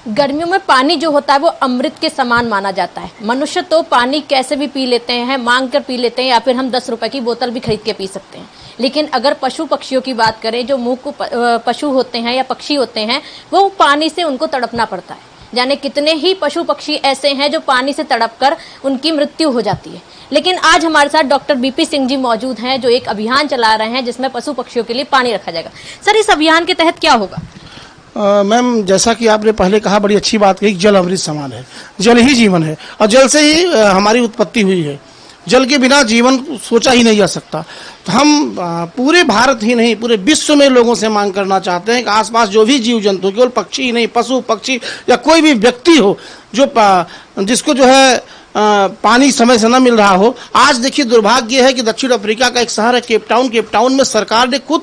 गर्मियों में पानी जो होता है वो अमृत के समान माना जाता है। मनुष्य तो पानी कैसे भी पी लेते हैं, मांग कर पी लेते हैं, या फिर हम 10 रुपए की बोतल भी खरीद के पी सकते हैं। लेकिन अगर पशु पक्षियों की बात करें, जो मूक पशु होते हैं या पक्षी होते हैं, वो पानी से उनको तड़पना पड़ता है। जाने कितने ही पशु पक्षी ऐसे हैं जो पानी से तड़प कर उनकी मृत्यु हो जाती है। लेकिन आज हमारे साथ डॉक्टर बीपी सिंह जी मौजूद हैं, जो एक अभियान चला रहे हैं जिसमें पशु पक्षियों के लिए पानी रखा जाएगा। सर, इस अभियान के तहत क्या होगा? मैम, जैसा कि आपने पहले कहा, बड़ी अच्छी बात कही, जल अमृत समान है। जल ही जीवन है और जल से ही हमारी उत्पत्ति हुई है। जल के बिना जीवन सोचा ही नहीं जा सकता। तो हम पूरे भारत ही नहीं, पूरे विश्व में लोगों से मांग करना चाहते हैं कि आसपास जो भी जीव जंतु, केवल पक्षी ही नहीं, पशु पक्षी या कोई भी व्यक्ति हो जो जिसको जो है पानी समय से न मिल रहा हो। आज देखिए, दुर्भाग्य है कि दक्षिण अफ्रीका का एक शहर है केप टाउन में सरकार ने खुद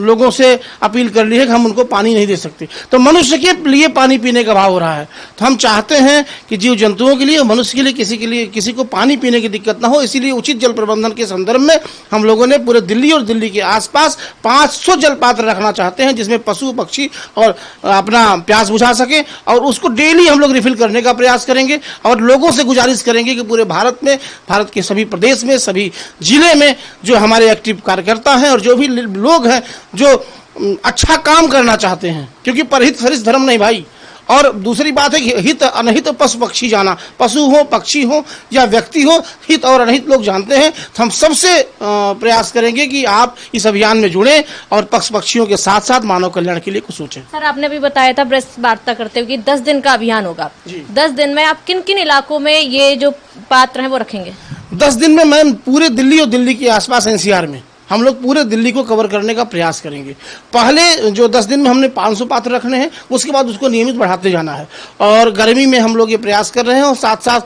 लोगों से अपील कर ली है कि हम उनको पानी नहीं दे सकते। तो मनुष्य के लिए पानी पीने का अभाव हो रहा है। तो हम चाहते हैं कि जीव जंतुओं के लिए, मनुष्य के लिए किसी को पानी पीने की दिक्कत ना हो। इसीलिए उचित जल प्रबंधन के संदर्भ में हम लोगों ने पूरे दिल्ली और दिल्ली के आसपास 500 जल पात्र रखना चाहते हैं, जिसमें पशु पक्षी और अपना प्यास बुझा सके, और उसको डेली हम लोग रिफिल करने का प्रयास करेंगे। और लोगों से गुजारिश करेंगे कि पूरे भारत में, भारत के सभी प्रदेश में, सभी जिले में जो हमारे एक्टिव कार्यकर्ता हैं और जो भी लोग हैं जो अच्छा काम करना चाहते हैं, क्योंकि परहित सरिस धर्म नहीं भाई। और दूसरी बात है कि हित अनहित पशु पक्षी जाना, पशु हो, पक्षी हो या व्यक्ति हो, हित और अनहित लोग जानते हैं। तो हम सबसे प्रयास करेंगे कि आप इस अभियान में जुड़ें और पशु पक्षियों के साथ साथ मानव कल्याण के लिए कुछ सोचें। सर, आपने भी बताया था प्रेस वार्ता करते हुए कि 10 दिन का अभियान होगा। 10 दिन में आप किन किन इलाकों में ये जो पात्र हैं वो रखेंगे? 10 दिन में मैम पूरे दिल्ली और दिल्ली के आसपास एनसीआर में हम लोग पूरे दिल्ली को कवर करने का प्रयास करेंगे। पहले जो 10 दिन में हमने 500 पात्र रखने हैं, उसके बाद उसको नियमित बढ़ाते जाना है। और गर्मी में हम लोग ये प्रयास कर रहे हैं, और साथ साथ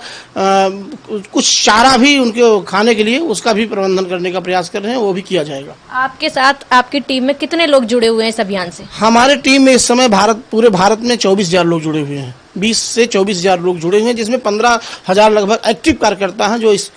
कुछ चारा भी उनके खाने के लिए उसका भी प्रबंधन करने का प्रयास कर रहे हैं, वो भी किया जाएगा। आपके साथ आपकी टीम में कितने लोग जुड़े हुए हैं इस अभियान से? हमारे टीम में इस समय पूरे भारत में 24,000 लोग जुड़े हुए हैं। 20 से 24,000 लोग जुड़े हुए हैं, जिसमें 15,000 लगभग एक्टिव कार्यकर्ता हैं जो इस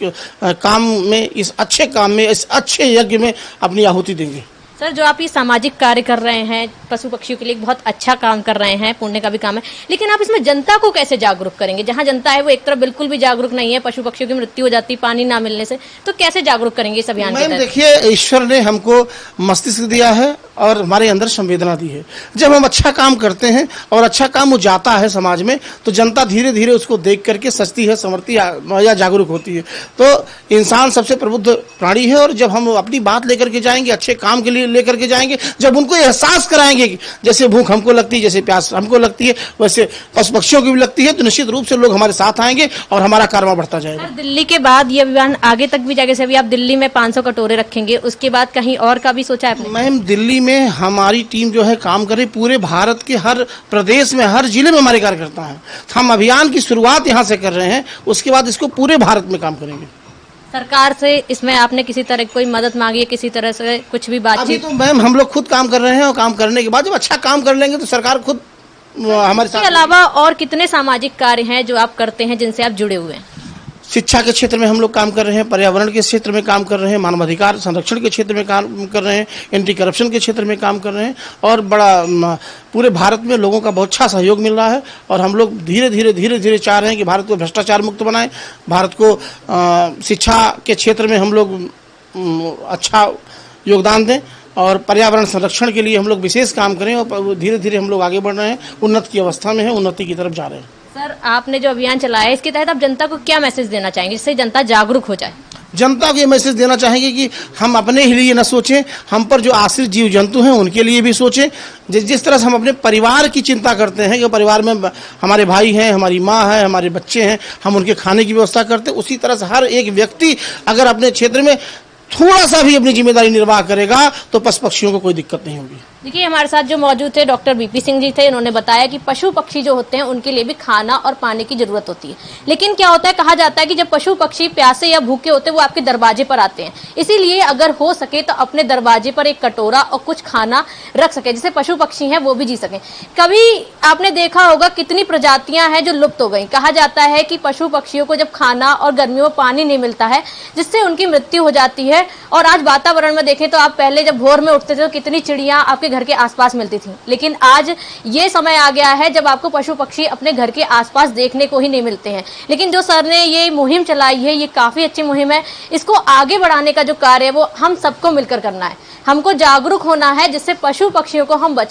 काम में, इस अच्छे काम में, इस अच्छे यज्ञ में अपनी आहुति देंगे। सर, जो आप ये सामाजिक कार्य कर रहे हैं, पशु पक्षियों के लिए बहुत अच्छा काम कर रहे हैं, पुण्य का भी काम है, लेकिन आप इसमें जनता को कैसे जागरूक करेंगे? जहां जनता है वो एक तरफ बिल्कुल भी जागरूक नहीं है, पशु पक्षियों की मृत्यु हो जाती है पानी ना मिलने से, तो कैसे जागरूक करेंगे इस अभियान के तहत? देखिए, ईश्वर ने हमको मस्तिष्क दिया है और हमारे अंदर संवेदना दी है। जब हम अच्छा काम करते हैं और अच्छा काम वो जाता है समाज में, तो जनता धीरे धीरे उसको देख करके सचती है, समझती है या जागरूक होती है। तो इंसान सबसे प्रबुद्ध प्राणी है, और जब हम अपनी बात लेकर के जाएंगे, अच्छे काम के लिए लेकर के जाएंगे, जब उनको एहसास कराएंगे कि जैसे भूख हमको लगती है, जैसे प्यास हमको लगती है, वैसे पशु पक्षियों की भी लगती है, तो निश्चित रूप से लोग हमारे साथ आएंगे और हमारा कारवा बढ़ता जाएगा। दिल्ली के बाद ये अभियान आगे तक भी जाएगा? अभी आप दिल्ली में 500 कटोरे रखेंगे, उसके बाद कहीं और का भी सोचा है? मैम, दिल्ली में हमारी टीम जो है काम करे, पूरे भारत के हर प्रदेश में, हर जिले में हमारे कार्यकर्ता हैं। हम अभियान की शुरुआत यहाँ से कर रहे हैं, उसके बाद इसको पूरे भारत में काम करेंगे। सरकार से इसमें आपने किसी तरह कोई मदद मांगी है, किसी तरह से कुछ भी बातचीत? अभी तो मैम हम लोग खुद काम कर रहे हैं, और काम करने के बाद जब अच्छा काम कर लेंगे तो सरकार खुद हमारे साथ। इसके अलावा और कितने सामाजिक कार्य हैं जो आप करते हैं, जिनसे आप जुड़े हुए हैं? शिक्षा के क्षेत्र में हम लोग काम कर रहे हैं, पर्यावरण के क्षेत्र में काम कर रहे हैं, मानवाधिकार संरक्षण के क्षेत्र में काम कर रहे हैं, एंटी करप्शन के क्षेत्र में काम कर रहे हैं, और बड़ा पूरे भारत में लोगों का बहुत अच्छा सहयोग मिल रहा है। और हम लोग धीरे धीरे चाह रहे हैं कि भारत को भ्रष्टाचार मुक्त बनाएं, भारत को शिक्षा के क्षेत्र में हम लोग अच्छा योगदान दें, और पर्यावरण संरक्षण के लिए हम लोग विशेष काम करें। और धीरे धीरे हम लोग आगे बढ़ रहे हैं, उन्नति की अवस्था में है, उन्नति की तरफ जा रहे हैं। सर, आपने जो अभियान चलाया है, इसके तहत आप जनता को क्या मैसेज देना चाहेंगे जिससे जनता जागरूक हो जाए? जनता को ये मैसेज देना चाहेंगे कि हम अपने ही लिए न सोचें, हम पर जो आश्रित जीव जंतु हैं उनके लिए भी सोचें। जिस तरह से हम अपने परिवार की चिंता करते हैं कि परिवार में हमारे भाई हैं, हमारी माँ है, हमारे बच्चे हैं, हम उनके खाने की व्यवस्था करते हैं, उसी तरह से हर एक व्यक्ति अगर अपने क्षेत्र में थोड़ा सा भी अपनी जिम्मेदारी निर्वाह करेगा तो पशु पक्षियों को कोई दिक्कत नहीं होगी। देखिए, हमारे साथ जो मौजूद थे डॉक्टर बीपी सिंह जी थे, उन्होंने बताया कि पशु पक्षी जो होते हैं उनके लिए भी खाना और पानी की जरूरत होती है। लेकिन क्या होता है, कहा जाता है कि जब पशु पक्षी प्यासे या भूखे होते हैं वो आपके दरवाजे पर आते हैं, इसीलिए अगर हो सके तो अपने दरवाजे पर एक कटोरा और कुछ खाना रख सके, जिससे पशु पक्षी हैं वो भी जी सकें। कभी आपने देखा होगा कितनी प्रजातियां हैं जो लुप्त हो गई। कहा जाता है कि पशु पक्षियों को जब खाना और गर्मियों में पानी नहीं मिलता है, जिससे उनकी मृत्यु हो जाती है, है। और आज वातावरण में देखें तो आप पहले जब भोर में उठते थे तो कितनी चिड़ियां आपके घर के आसपास मिलती थी, लेकिन आज ये समय आ गया है जब आपको पशु पक्षी अपने घर के आसपास देखने को ही नहीं मिलते हैं। लेकिन जो सर ने ये मुहिम चलाई है, ये काफी अच्छी मुहिम है। इसको आगे बढ़ाने का जो कार्य है वो हम सबको मिलकर करना है। हमको जागरूक होना है जिससे पशु पक्षियों को हम बचा